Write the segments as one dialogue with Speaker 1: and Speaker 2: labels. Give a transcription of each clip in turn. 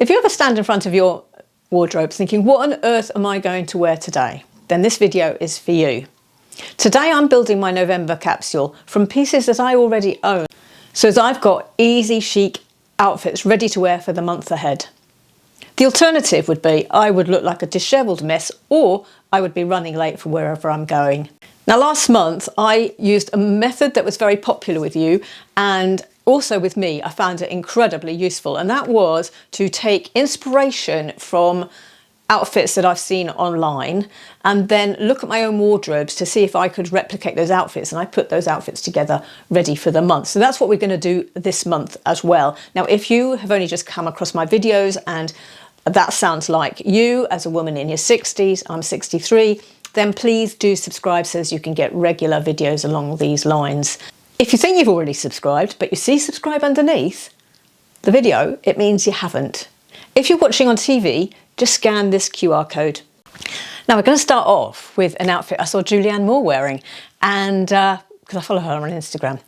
Speaker 1: If you ever stand in front of your wardrobe thinking, what on earth am I going to wear today? Then this video is for you. Today I'm building my November capsule from pieces that I already own, so as I've got easy chic outfits ready to wear for the month ahead. The alternative would be I would look like a dishevelled mess, or I would be running late for wherever I'm going. Now last month I used a method that was very popular with you and also with me. I found it incredibly useful, and that was to take inspiration from outfits that I've seen online and then look at my own wardrobes to see if I could replicate those outfits, and I put those outfits together ready for the month. So that's what we're going to do this month as well. Now if you have only just come across my videos and that sounds like you as a woman in your 60s, I'm 63, then please do subscribe so as you can get regular videos along these lines. If you think you've already subscribed but you see subscribe underneath the video, it means you haven't. If you're watching on TV, just scan this QR code. Now we're going to start off with an outfit I saw Julianne Moore wearing, and because I follow her on Instagram.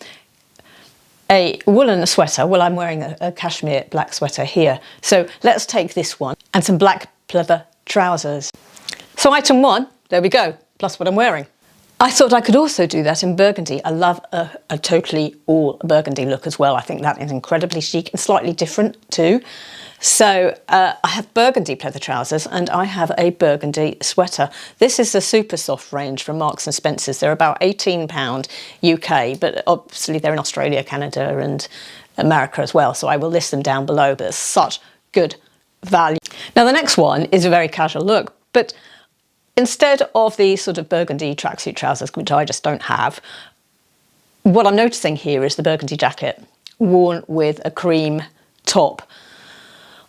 Speaker 1: A woolen sweater. Well, I'm wearing a cashmere black sweater here. So let's take this one and some black pleather trousers. So item one, there we go, plus what I'm wearing. I thought I could also do that in burgundy. I love a totally all burgundy look as well. I think that is incredibly chic and slightly different too. So I have burgundy pleather trousers and I have a burgundy sweater. This is the super soft range from Marks and Spencer's. They're about £18 UK, but obviously they're in Australia, Canada and America as well. So I will list them down below, but it's such good value. Now the next one is a very casual look, but instead of the sort of burgundy tracksuit trousers, which I just don't have, what I'm noticing here is the burgundy jacket worn with a cream top.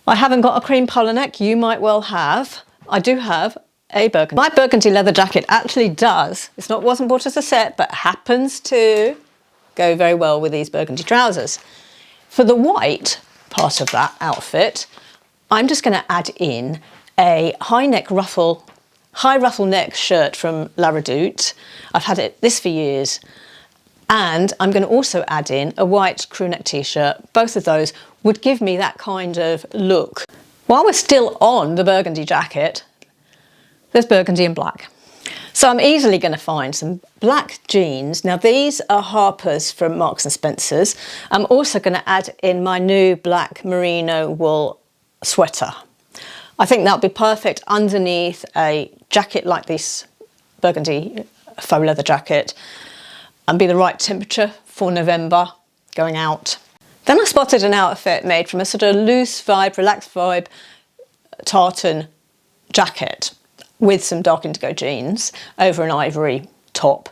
Speaker 1: I haven't got a cream collar neck, you might well have. I do have a burgundy. My burgundy leather jacket actually does, wasn't bought as a set, but happens to go very well with these burgundy trousers. For the white part of that outfit, I'm just going to add in a high ruffle neck shirt from La Redoute. I've had this for years. And I'm going to also add in a white crew neck t-shirt. Both of those would give me that kind of look. While we're still on the burgundy jacket, there's burgundy and black. So I'm easily going to find some black jeans. Now these are Harper's from Marks and Spencer's. I'm also going to add in my new black merino wool sweater. I think that'll be perfect underneath a jacket like this burgundy faux leather jacket, and be the right temperature for November going out. Then I spotted an outfit made from a sort of loose vibe, relaxed vibe tartan jacket with some dark indigo jeans over an ivory top.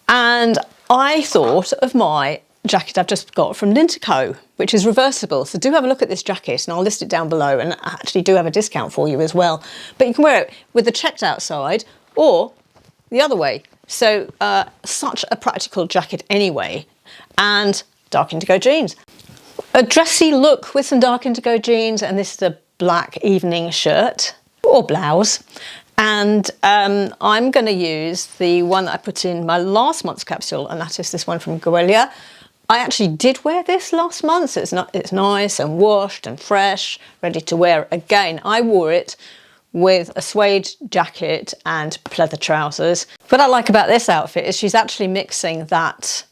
Speaker 1: And I thought of my jacket I've just got from Lintico, which is reversible. So do have a look at this jacket and I'll list it down below, and I actually do have a discount for you as well. But you can wear it with the checked outside or the other way. So such a practical jacket anyway, and dark indigo jeans. A dressy look with some dark indigo jeans, and this is a black evening shirt or blouse. And I'm going to use the one that I put in my last month's capsule, and that is this one from Goelia. I actually did wear this last month, so it's nice and washed and fresh, ready to wear again. I wore it with a suede jacket and pleather trousers. What I like about this outfit is she's actually mixing that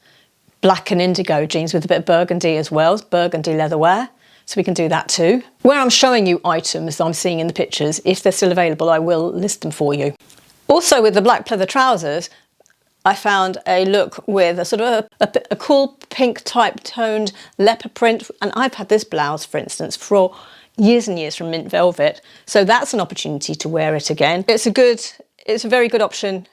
Speaker 1: black and indigo jeans with a bit of burgundy as well, burgundy leatherwear. So we can do that too. Where I'm showing you items I'm seeing in the pictures, if they're still available, I will list them for you. Also with the black pleather trousers, I found a look with a sort of a cool pink type toned leopard print. And I've had this blouse, for instance, for years and years from Mint Velvet. So that's an opportunity to wear it again. It's a very good option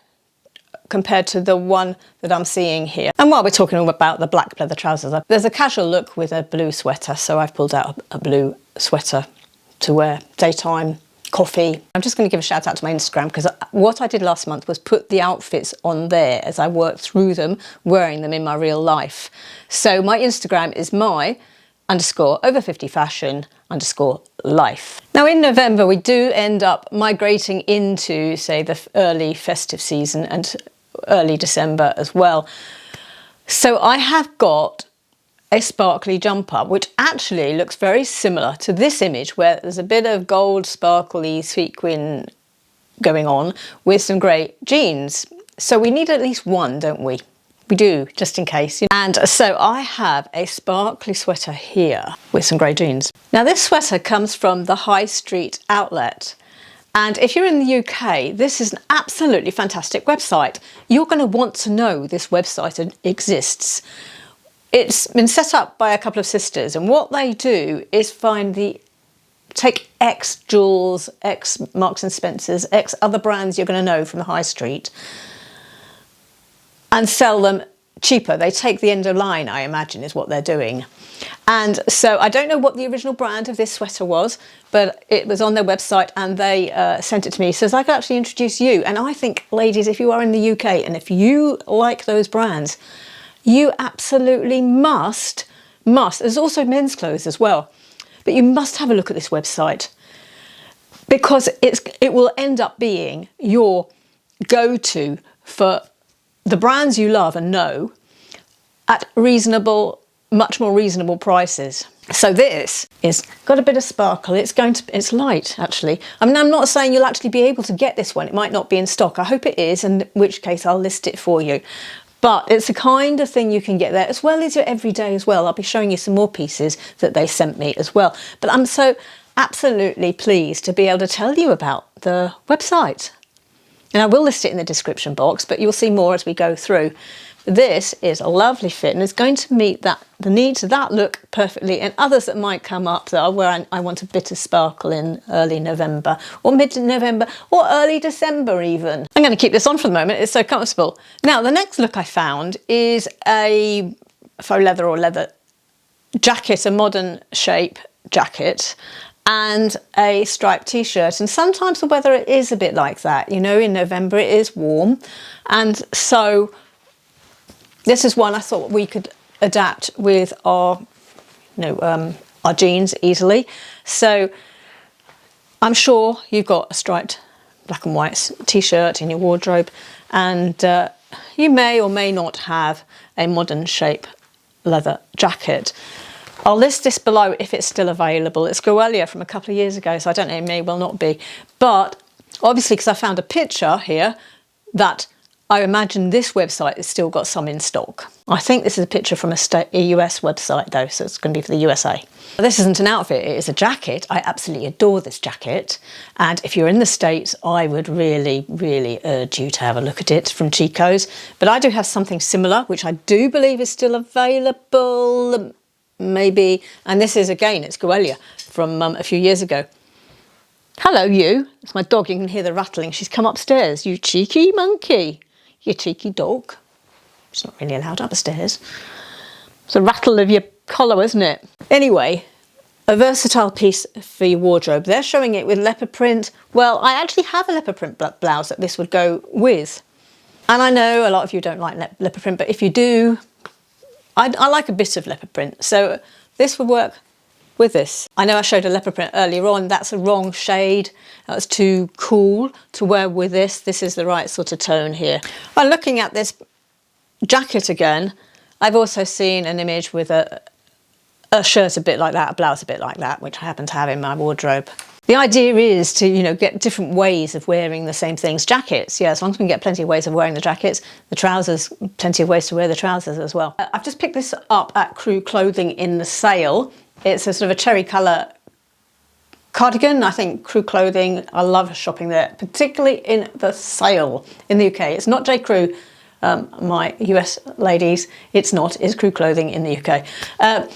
Speaker 1: compared to the one that I'm seeing here. And while we're talking about the black pleather trousers, there's a casual look with a blue sweater. So I've pulled out a blue sweater to wear daytime, coffee. I'm just going to give a shout out to my Instagram, because what I did last month was put the outfits on there as I worked through them, wearing them in my real life. So my Instagram is my_over50fashion_life. Now in November we do end up migrating into, say, the early festive season and early December as well. So I have got a sparkly jumper, which actually looks very similar to this image where there's a bit of gold sparkly sequin going on with some grey jeans. So we need at least one, don't we? We do, just in case. And so I have a sparkly sweater here with some grey jeans. Now this sweater comes from the High Street outlet. And if you're in the UK, this is an absolutely fantastic website. You're going to want to know this website exists. It's been set up by a couple of sisters, and what they do is take X Joules, X Marks and Spencer's, X other brands you're going to know from the high street and sell them cheaper. They take the end of line, I imagine, is what they're doing. And so I don't know what the original brand of this sweater was, but it was on their website and they sent it to me. So I could actually introduce you. And I think, ladies, if you are in the UK and if you like those brands, you absolutely must. There's also men's clothes as well. But you must have a look at this website because it will end up being your go-to for the brands you love and know at much more reasonable prices. So this is got a bit of sparkle. It's light actually. I mean, I'm not saying you'll actually be able to get this one. It might not be in stock. I hope it is, in which case I'll list it for you. But it's the kind of thing you can get there as well as your everyday as well. I'll be showing you some more pieces that they sent me as well. But I'm so absolutely pleased to be able to tell you about the website. And I will list it in the description box, but you'll see more as we go through. This is a lovely fit and it's going to meet the needs of that look perfectly, and others that might come up that are where I want a bit of sparkle in early November or mid-November or early December even. I'm going to keep this on for the moment, it's so comfortable. Now the next look I found is a faux leather or leather jacket, a modern shape jacket, and a striped t-shirt. And sometimes the weather is a bit like that, you know, in November it is warm, and so this is one I thought we could adapt with our jeans easily. So I'm sure you've got a striped black and white t-shirt in your wardrobe, and you may or may not have a modern shape leather jacket. I'll list this below if it's still available. It's Goelia from a couple of years ago, so I don't know, it may well not be. But obviously, because I found a picture here, that I imagine this website has still got some in stock. I think this is a picture from a US website though, so it's going to be for the USA. This isn't an outfit, it is a jacket. I absolutely adore this jacket. And if you're in the States, I would really, really urge you to have a look at it from Chico's. But I do have something similar, which I do believe is still available, maybe. And this is, again, it's Goelia from a few years ago. Hello, you. It's my dog, you can hear the rattling. She's come upstairs, you cheeky monkey. You cheeky dog. It's not really allowed upstairs. It's a rattle of your collar, isn't it? Anyway, a versatile piece for your wardrobe. They're showing it with leopard print. Well, I actually have a leopard print blouse that this would go with. And I know a lot of you don't like leopard print, but if you do, I like a bit of leopard print. So this would work with this. I know I showed a leopard print earlier on. That's a wrong shade. That's too cool to wear with this. This is the right sort of tone here. Well, looking at this jacket again, I've also seen an image with a shirt a bit like that, a blouse a bit like that, which I happen to have in my wardrobe. The idea is to, you know, get different ways of wearing the same things. Jackets, yeah, as long as we can get plenty of ways of wearing the jackets, the trousers, plenty of ways to wear the trousers as well. I've just picked this up at Crew Clothing in the sale. It's a sort of a cherry colour cardigan. I think Crew Clothing, I love shopping there, particularly in the sale in the UK. It's not J. Crew, my US ladies. It's not, it's Crew Clothing in the UK.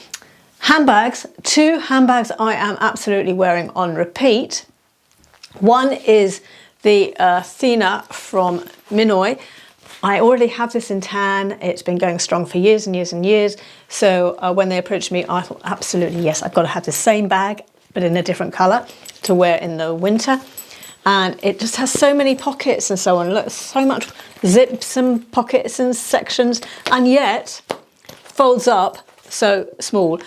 Speaker 1: Handbags, two handbags I am absolutely wearing on repeat. One is the Athena from Minoy. I already have this in tan. It's been going strong for years and years and years. So when they approached me, I thought, absolutely, yes, I've got to have the same bag, but in a different colour to wear in the winter. And it just has so many pockets and so on. Look, so much zips and pockets and sections, and yet folds up so small.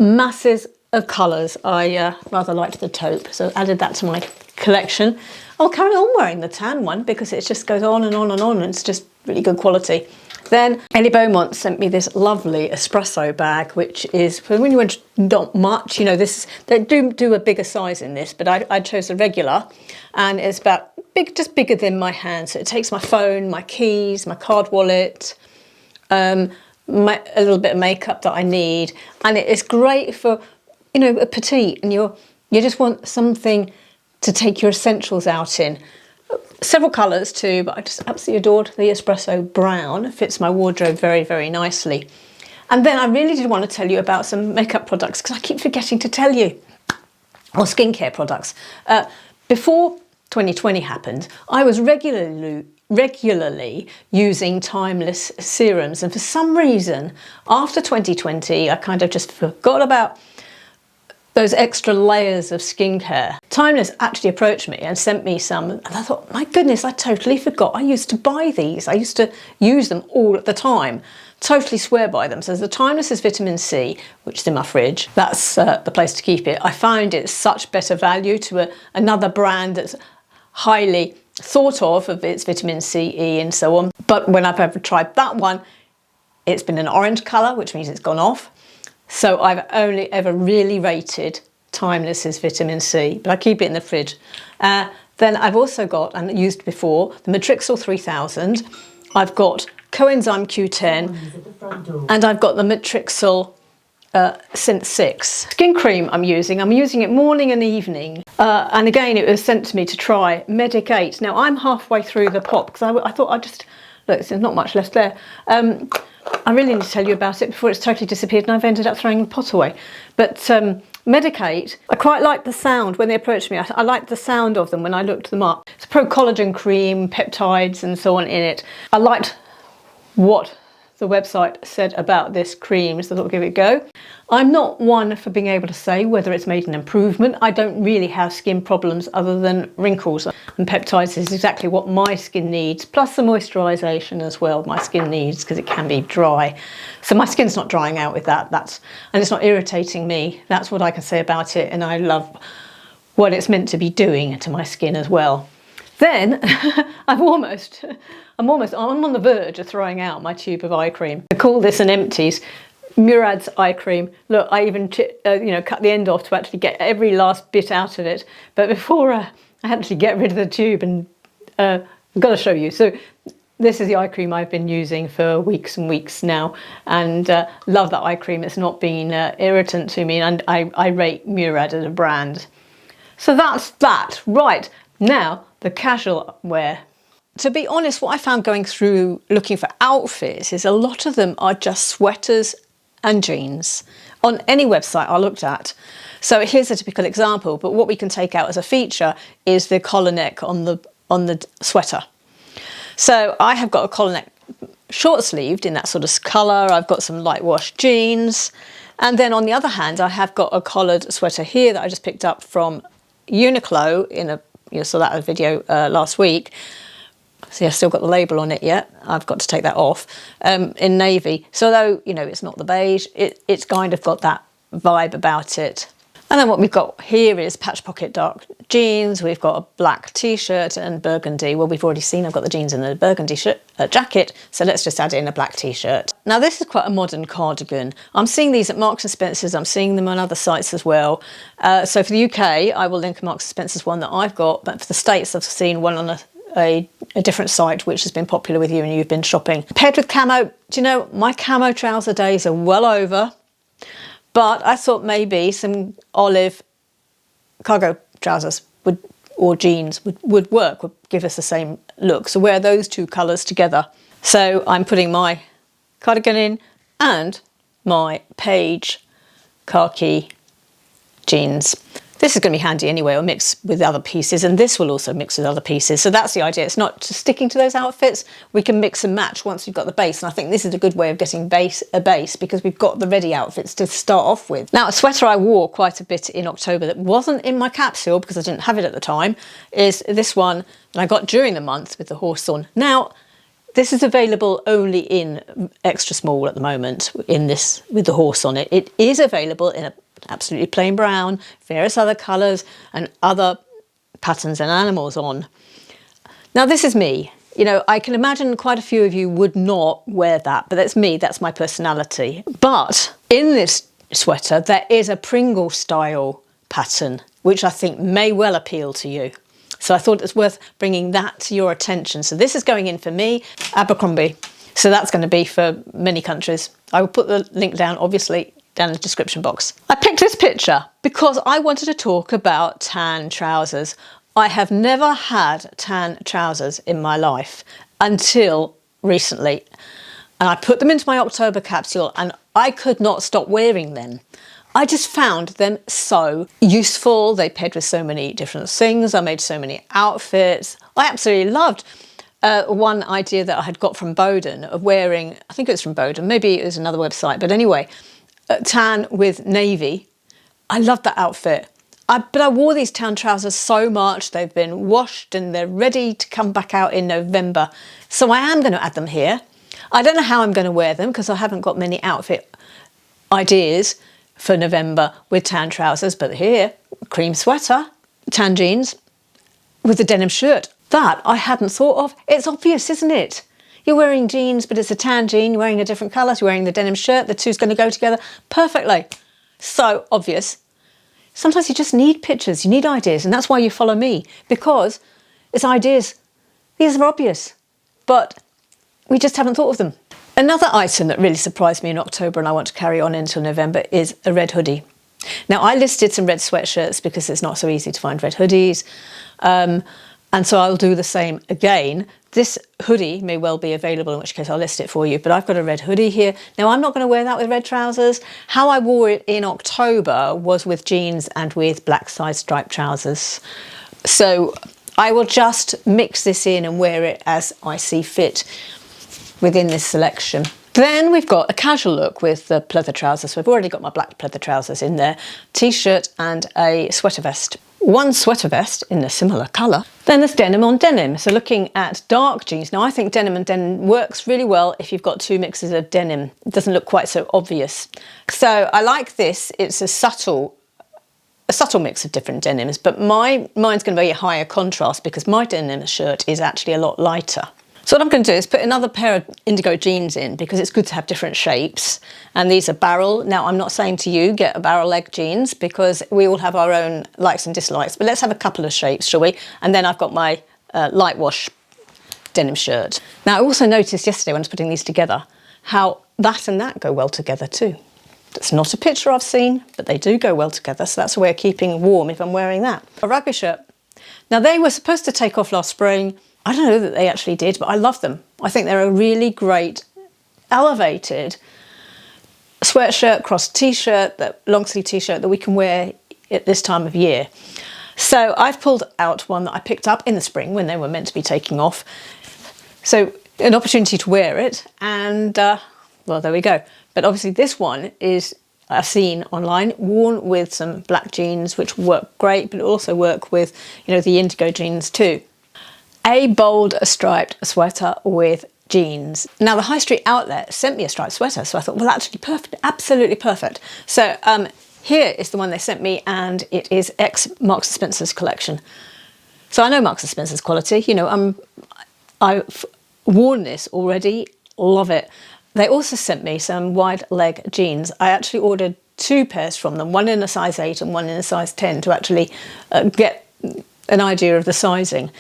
Speaker 1: Masses of colours. I rather liked the taupe, so added that to my collection. I'll carry on wearing the tan one because it just goes on and on and on, and it's just really good quality. Then Ellie Beaumont sent me this lovely espresso bag, which is for when you want not much, you know, they do a bigger size in this, but I chose a regular, and it's about just bigger than my hand. So it takes my phone, my keys, my card wallet, a little bit of makeup that I need, and it is great for, you know, a petite, and you just want something to take your essentials out in. Several colours too, but I just absolutely adored the espresso brown. It fits my wardrobe very, very nicely. And then I really did want to tell you about some makeup products, because I keep forgetting to tell you, or skincare products. Before 2020 happened, I was regularly using Timeless serums, and for some reason after 2020 I kind of just forgot about those extra layers of skincare. Timeless actually approached me and sent me some, and I thought, my goodness, I totally forgot. I used to buy these. I used to use them all the time. Totally swear by them. So the Timeless is vitamin C, which is in my fridge. That's the place to keep it. I find it's such better value to another brand that's highly thought of its vitamin C, E and so on. But when I've ever tried that one, it's been an orange colour, which means it's gone off. So I've only ever really rated Timeless's vitamin C, but I keep it in the fridge. Then I've also got, and used before, the Matrixyl 3000. I've got Coenzyme Q10, and I've got the Matrixyl Synth 6. Skin cream I'm using it morning and evening. And again, it was sent to me to try Medic 8. Now I'm halfway through the pot, because I thought I'd just, look, there's not much left there. I really need to tell you about it before it's totally disappeared and I've ended up throwing the pot away. But Medicate, I quite liked the sound when they approached me. I liked the sound of them when I looked them up. It's a pro-collagen cream, peptides and so on in it. I liked what the website said about this cream, so I thought I'd give it a go. I'm not one for being able to say whether it's made an improvement. I don't really have skin problems other than wrinkles, and peptides is exactly what my skin needs, plus the moisturisation as well my skin needs, because it can be dry. So my skin's not drying out with that, and it's not irritating me. That's what I can say about it, and I love what it's meant to be doing to my skin as well. Then I'm on the verge of throwing out my tube of eye cream. I call this an empties. Murad's eye cream. Look, I even cut the end off to actually get every last bit out of it. But before I actually get rid of the tube, and I've got to show you. So this is the eye cream I've been using for weeks and weeks now, and love that eye cream. It's not been irritant to me, and I rate Murad as a brand. So that's that. Right, now the casual wear. To be honest, what I found going through looking for outfits is a lot of them are just sweaters and jeans on any website I looked at. So here's a typical example, but what we can take out as a feature is the collar neck on the sweater. So I have got a collar neck short sleeved in that sort of colour. I've got some light wash jeans, and then on the other hand I have got a collared sweater here that I just picked up from Uniqlo in a, you saw that video last week. See, I've still got the label on it yet. I've got to take that off, in navy. So though, you know, it's not the beige, it's kind of got that vibe about it. And then what we've got here is patch pocket dark jeans. We've got a black t-shirt and burgundy. Well, we've already seen I've got the jeans and the burgundy jacket, so let's just add in a black t-shirt. Now this is quite a modern cardigan. I'm seeing these at Marks and Spencer's. I'm seeing them on other sites as well. So for the UK, I will link Marks and Spencer's one that I've got, but for the States, I've seen one on a different site which has been popular with you and you've been shopping. Paired with camo, do you know, my camo trouser days are well over. But I thought maybe some olive cargo trousers or jeans would work, would give us the same look. So wear those two colours together. So I'm putting my cardigan in and my Paige khaki jeans. This is going to be handy anyway, or mix with other pieces, and this will also mix with other pieces. So that's the idea. It's not just sticking to those outfits. We can mix and match once we've got the base, and I think this is a good way of getting a base because we've got the ready outfits to start off with. Now, a sweater I wore quite a bit in October that wasn't in my capsule because I didn't have it at the time is this one that I got during the month with the horse on. Now, this is available only in extra small at the moment in this with the horse on it. It is available in a absolutely plain brown, various other colours and other patterns and animals on. Now this is me. You know, I can imagine quite a few of you would not wear that, but that's me, that's my personality. But in this sweater, there is a Pringle style pattern, which I think may well appeal to you. So I thought it's worth bringing that to your attention. So this is going in for me, Abercrombie. So that's going to be for many countries. I will put the link down, obviously, down in the description box. I picked this picture because I wanted to talk about tan trousers. I have never had tan trousers in my life until recently. And I put them into my October capsule and I could not stop wearing them. I just found them so useful. They paired with so many different things. I made so many outfits. I absolutely loved one idea that I had got from Boden of wearing, I think it was from Boden, maybe it was another website, but anyway, tan with navy. I loved that outfit. But I wore these tan trousers so much. They've been washed and they're ready to come back out in November. So I am going to add them here. I don't know how I'm going to wear them because I haven't got many outfit ideas for November with tan trousers. But here, cream sweater, tan jeans with a denim shirt. That I hadn't thought of. It's obvious, isn't it? You're wearing jeans, but it's a tan jean. You're wearing a different colour. So you're wearing the denim shirt. The two's going to go together perfectly. So obvious. Sometimes you just need pictures, you need ideas, and that's why you follow me, because it's ideas. These are obvious, but we just haven't thought of them. Another item that really surprised me in October and I want to carry on into November is a red hoodie. Now, I listed some red sweatshirts because it's not so easy to find red hoodies, and so I'll do the same again. This hoodie may well be available, in which case I'll list it for you, but I've got a red hoodie here. Now, I'm not going to wear that with red trousers. How I wore it in October was with jeans and with black side striped trousers. So I will just mix this in and wear it as I see fit within this selection. Then we've got a casual look with the pleather trousers. So I've already got my black pleather trousers in there, t-shirt and a sweater vest. One sweater vest in a similar colour. Then there's denim on denim. So looking at dark jeans. Now I think denim and denim works really well if you've got two mixes of denim. It doesn't look quite so obvious. So I like this. It's a subtle mix of different denims, but mine's going to be a higher contrast because my denim shirt is actually a lot lighter. So what I'm going to do is put another pair of indigo jeans in because it's good to have different shapes. And these are barrel. Now, I'm not saying to you get a barrel leg jeans because we all have our own likes and dislikes. But let's have a couple of shapes, shall we? And then I've got my light wash denim shirt. Now, I also noticed yesterday when I was putting these together how that and that go well together too. That's not a picture I've seen, but they do go well together. So that's a way of keeping warm if I'm wearing that. A rugby shirt. Now, they were supposed to take off last spring. I don't know that they actually did, but I love them. I think they're a really great, elevated sweatshirt, cross t-shirt, that long sleeve t-shirt that we can wear at this time of year. So I've pulled out one that I picked up in the spring when they were meant to be taking off. So an opportunity to wear it and, well, there we go. But obviously this one is, I've seen online, worn with some black jeans, which work great, but also work with, you know, the indigo jeans too. A bold striped sweater with jeans. Now the High Street outlet sent me a striped sweater, so I thought, well, actually perfect, absolutely perfect. So here is the one they sent me, and it is ex Marks & Spencer's collection. So I know Marks & Spencer's quality, you know, I've worn this already, love it. They also sent me some wide leg jeans. I actually ordered two pairs from them, one in a size 8 and one in a size 10 to actually get an idea of the sizing.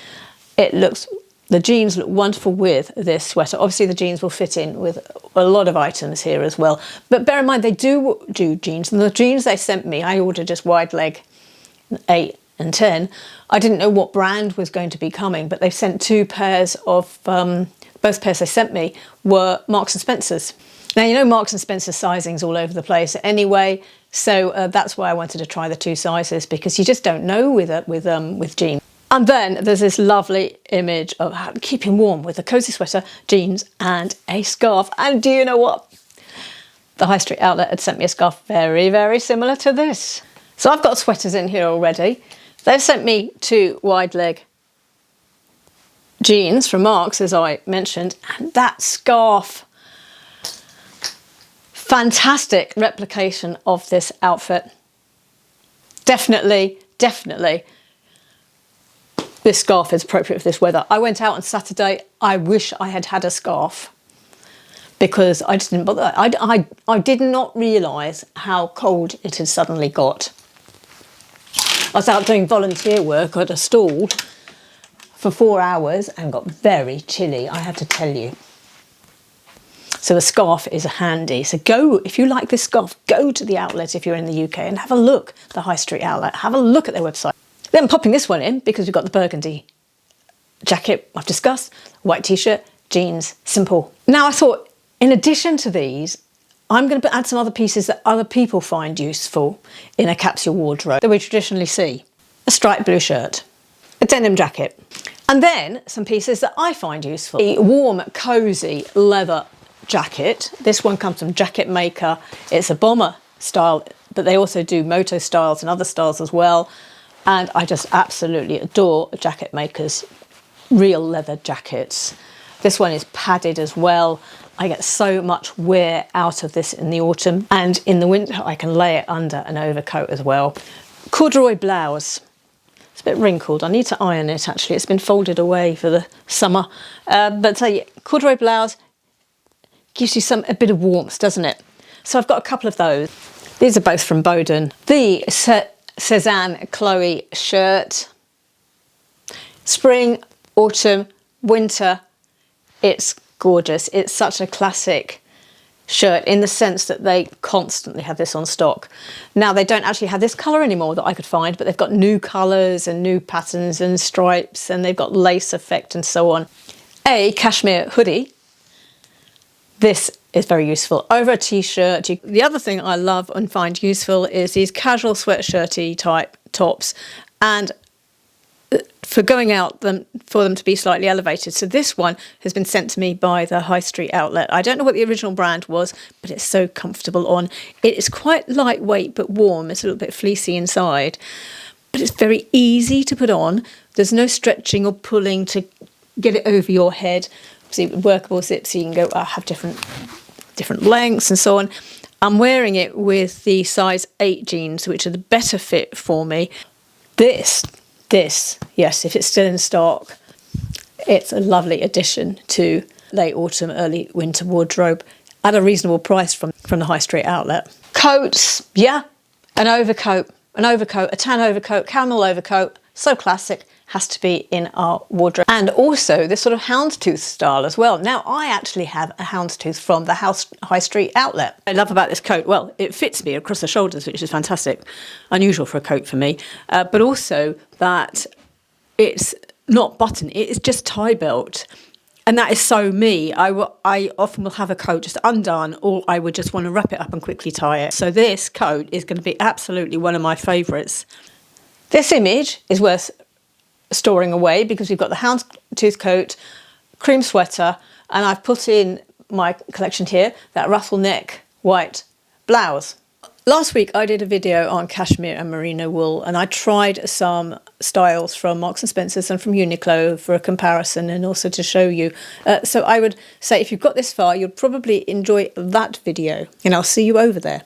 Speaker 1: The jeans look wonderful with this sweater. Obviously the jeans will fit in with a lot of items here as well. But bear in mind, they do jeans. And the jeans they sent me, I ordered just wide leg 8 and 10. I didn't know what brand was going to be coming, but they sent two pairs of, both pairs they sent me were Marks & Spencer's. Now, you know, Marks & Spencer's sizing's all over the place anyway. So that's why I wanted to try the two sizes, because you just don't know with jeans. And then there's this lovely image of keeping warm with a cozy sweater, jeans and a scarf. And do you know what? The High Street outlet had sent me a scarf very, very similar to this. So I've got sweaters in here already. They've sent me two wide leg jeans from Marks, as I mentioned, and that scarf. Fantastic replication of this outfit. Definitely This scarf is appropriate for this weather. I went out on Saturday. I wish I had had a scarf because I just didn't bother. I did not realise how cold it had suddenly got. I was out doing volunteer work at a stall for 4 hours and got very chilly, I have to tell you. So the scarf is handy. So go, if you like this scarf, go to the outlet if you're in the UK and have a look, the High Street outlet, have a look at their website. Then I'm popping this one in because we've got the burgundy jacket I've discussed, white t-shirt, jeans, simple. Now I thought, in addition to these, I'm going to add some other pieces that other people find useful in a capsule wardrobe that we traditionally see. A striped blue shirt, a denim jacket, and then some pieces that I find useful. A warm, cosy leather jacket. This one comes from Jacket Maker. It's a bomber style, but they also do moto styles and other styles as well. And I just absolutely adore Jacket Maker's real leather jackets. This one is padded as well. I get so much wear out of this in the autumn, and in the winter I can lay it under an overcoat as well. Corduroy blouse. It's a bit wrinkled. I need to iron it actually. It's been folded away for the summer. But tell you, corduroy blouse gives you a bit of warmth, doesn't it? So I've got a couple of those. These are both from Boden. The Cezanne Chloe shirt. Spring, autumn, winter. It's gorgeous. It's such a classic shirt in the sense that they constantly have this on stock. Now they don't actually have this colour anymore that I could find, but they've got new colours and new patterns and stripes, and they've got lace effect and so on. A cashmere hoodie. This is very useful over a t-shirt. The other thing I love and find useful is these casual sweatshirty type tops, and for going out for them to be slightly elevated. So this one has been sent to me by the High Street outlet. I don't know what the original brand was, but it's so comfortable on. It is quite lightweight but warm. It's a little bit fleecy inside, but it's very easy to put on. There's no stretching or pulling to get it over your head. See, workable zips, so you can go have different lengths and so on. I'm wearing it with the size 8 jeans, which are the better fit for me. This, yes, if it's still in stock, it's a lovely addition to late autumn, early winter wardrobe at a reasonable price from the High Street outlet. Coats, yeah, an overcoat, a tan overcoat, camel overcoat, so classic, has to be in our wardrobe. And also this sort of houndstooth style as well. Now I actually have a houndstooth from the High Street outlet. I love about this coat, well, it fits me across the shoulders, which is fantastic. Unusual for a coat for me, but also that it's not button, it is just tie belt. And that is so me. I often will have a coat just undone, or I would just want to wrap it up and quickly tie it. So this coat is going to be absolutely one of my favourites. This image is worth storing away because we've got the houndstooth coat, cream sweater, and I've put in my collection here that ruffle neck white blouse. Last week I did a video on cashmere and merino wool, and I tried some styles from Marks and Spencer's and from Uniqlo for a comparison and also to show you. So I would say if you've got this far, you'll probably enjoy that video, and I'll see you over there.